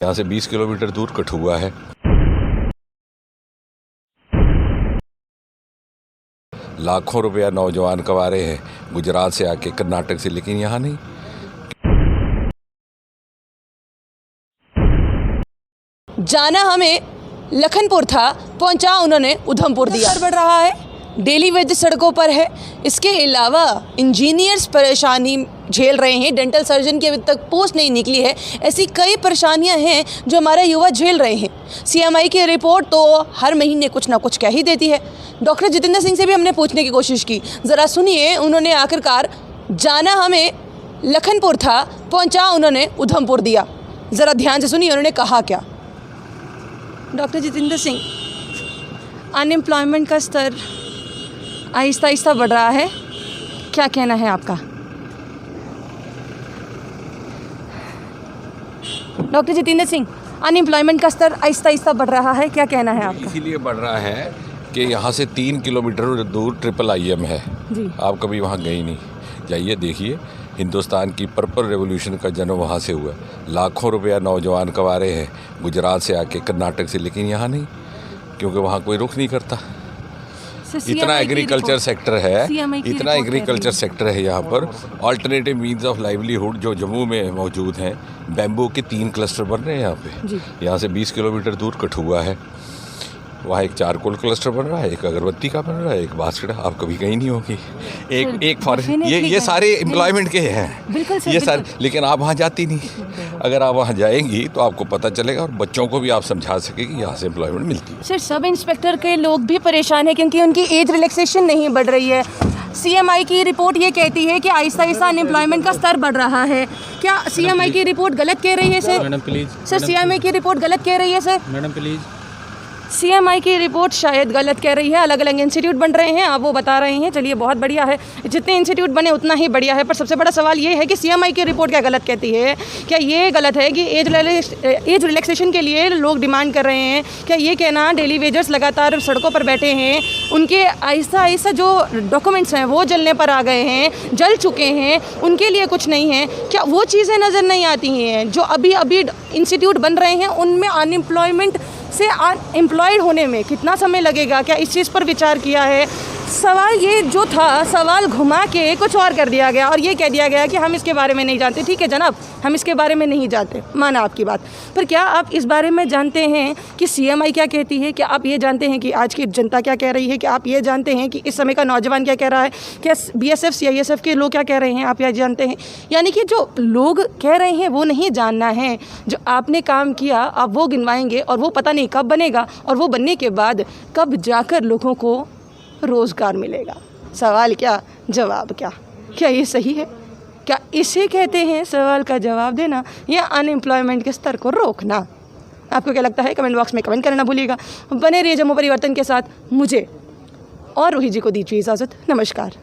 यहाँ से 20 किलोमीटर दूर कठुआ है। लाखों रुपया नौजवान कमा रहे हैं गुजरात से आके, कर्नाटक से, लेकिन यहाँ नहीं। जाना हमें लखनपुर था, पहुंचा उन्होंने उधमपुर दिया। बढ़ रहा है, डेली वेज सड़कों पर है। इसके अलावा इंजीनियर्स परेशानी झेल रहे हैं, डेंटल सर्जन की अभी तक पोस्ट नहीं निकली है। ऐसी कई परेशानियां हैं जो हमारे युवा झेल रहे हैं। सीएमआई की रिपोर्ट तो हर महीने कुछ ना कुछ कह ही देती है। डॉक्टर जितेंद्र सिंह से भी हमने पूछने की कोशिश की, ज़रा सुनिए। उन्होंने आखिरकार जाना हमें लखनपुर था, पहुंचा उन्होंने उधमपुर दिया। ज़रा ध्यान से सुनिए उन्होंने कहा क्या। डॉक्टर जितेंद्र सिंह, अनएम्प्लॉयमेंट का स्तर आहिस्ता आहिस्ता बढ़ रहा है, क्या कहना है आपका? डॉक्टर जितेंद्र सिंह, अनएम्प्लॉयमेंट का स्तर आहिस्ता आहिस्ता बढ़ रहा है, क्या कहना है आपका? इसीलिए बढ़ रहा है कि यहाँ से 3 किलोमीटर दूर IIIM है जी। आप कभी वहाँ गए नहीं, जाइए देखिए। हिंदुस्तान की पर्पल रेवोल्यूशन का जन्म वहाँ से हुआ। लाखों रुपया नौजवान कमा रहे हैं गुजरात से आके, कर्नाटक से, लेकिन यहाँ नहीं, क्योंकि वहाँ कोई रुख नहीं करता। इतना एग्रीकल्चर सेक्टर है, इतना एग्रीकल्चर सेक्टर है यहाँ पर। अल्टरनेटिव मीन्स ऑफ लाइवलीहुड जो जम्मू में मौजूद हैं, बैम्बू के 3 क्लस्टर बन रहे हैं यहाँ पे। यहाँ से 20 किलोमीटर दूर कठुआ है, वहाँ एक चारकोल क्लस्टर बन रहा है, एक अगरबत्ती का बन रहा है, एक बांस। आप कभी कहीं नहीं होगी। एक फॉरेस्ट, ये सारे एम्प्लॉयमेंट के हैं ये सारे, लेकिन आप वहाँ जाती नहीं। अगर आप वहाँ जाएंगी तो आपको पता चलेगा और बच्चों को भी आप समझा सकेंगे यहाँ से एम्प्लॉयमेंट मिलती है। सर, सब इंस्पेक्टर के लोग भी परेशान हैं क्योंकि उनकी एज रिलैक्सेशन नहीं बढ़ रही है। सीएमआई की रिपोर्ट ये कहती है कि आहिस्ता आहिस्ता अनएम्प्लॉयमेंट का स्तर बढ़ रहा है। क्या सीएमआई की रिपोर्ट गलत कह रही है sir? Madam please. Sir, CMI की रिपोर्ट गलत कह रही है सर? Madam please. सीएमआई की रिपोर्ट शायद गलत कह रही है। अलग अलग इंस्टीट्यूट बन रहे हैं, आप वो बता रहे हैं। चलिए, बहुत बढ़िया है, जितने इंस्टीट्यूट बने उतना ही बढ़िया है। पर सबसे बड़ा सवाल ये है कि सीएमआई की रिपोर्ट क्या गलत कहती है? क्या ये गलत है कि एज रिलैक्सेशन के लिए लोग डिमांड कर रहे हैं? क्या ये कहना डेली वेजर्स लगातार सड़कों पर बैठे हैं, उनके आहिस्ता आहिस्ता जो डॉक्यूमेंट्स हैं वो जलने पर आ गए हैं, जल चुके हैं, उनके लिए कुछ नहीं है? क्या वो चीज़ें नज़र नहीं आती हैं जो अभी अभी इंस्टीट्यूट बन रहे हैं, उनमें अनएम्प्लॉयमेंट से अनएम्प्लॉयड होने में कितना समय लगेगा? क्या इस चीज़ पर विचार किया है? सवाल ये जो था, सवाल घुमा के कुछ और कर दिया गया और ये कह दिया गया कि हम इसके बारे में नहीं जानते। ठीक है जनाब, हम इसके बारे में नहीं जानते, माना आपकी बात। पर क्या आप इस बारे में जानते हैं कि सीएमआई क्या कहती है? क्या आप ये जानते हैं कि आज की जनता क्या कह रही है? क्या आप ये जानते हैं कि इस समय का नौजवान क्या कह रहा है? क्या BSF CISF के लोग क्या कह रहे हैं? आप यह जानते हैं? यानी कि जो लोग कह रहे हैं वो नहीं जानना है। जो आपने काम किया आप वो गिनवाएंगे और वो पता नहीं कब बनेगा, और वो बनने के बाद कब जाकर लोगों को रोज़गार मिलेगा। सवाल क्या, जवाब क्या? क्या ये सही है? क्या इसे कहते हैं सवाल का जवाब देना या अनएम्प्लॉयमेंट के स्तर को रोकना? आपको क्या लगता है? कमेंट बॉक्स में कमेंट करना भूलिएगा। बने रहिए जम्मू परिवर्तन के साथ। मुझे और रोहित जी को दीजिए इजाज़त। नमस्कार।